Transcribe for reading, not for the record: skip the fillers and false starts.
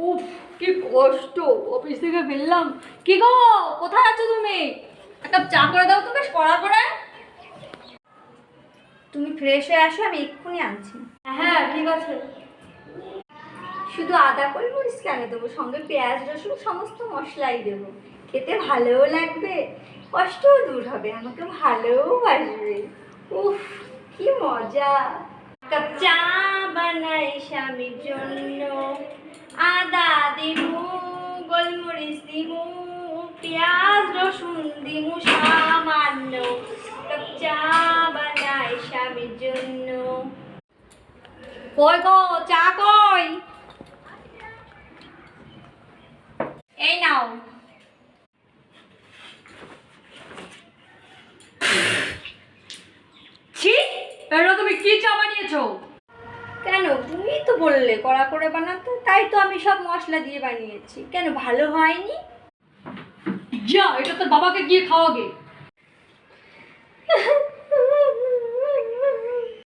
উফ, কি কষ্ট। অফিস থেকে ফিরলাম। কি গো, কোথায় আছো তুমি? এক কাপ চা করে দাও তো, বেশ কড়া করে। তুমি ফ্রেশ হয়ে আসো, আমি এক্ষুনি আনছি। হ্যাঁ ঠিক আছে। শুধু আদা গোলমরিচ কেন দেবো, সঙ্গে পেঁয়াজ রসুন সমস্ত মশলাই দেবো। খেতে ভালোও লাগবে, কষ্টও দূর হবে, আমাকে ভালোও বাসবে। উফ, কি মজা। কাপ চা বানাই স্বামীর জন্য, আদা দিমু, গোলমরিচ দিমু, পেঁয়াজ রসুন দিমু সামান্য। কাপ চা বানাই স্বামীর জন্য। কই গো, চা কই? এই নাও। ছি, এটা তুমি কি চা বানিয়েছো? কেন, তুমি তো বললে কড়া করে বানাতে, তাই তো আমি সব মশলা দিয়ে বানিয়েছি। কেন, ভালো হয়নি? যা, এটা তোর বাবাকে গিয়ে খাওয়াগে।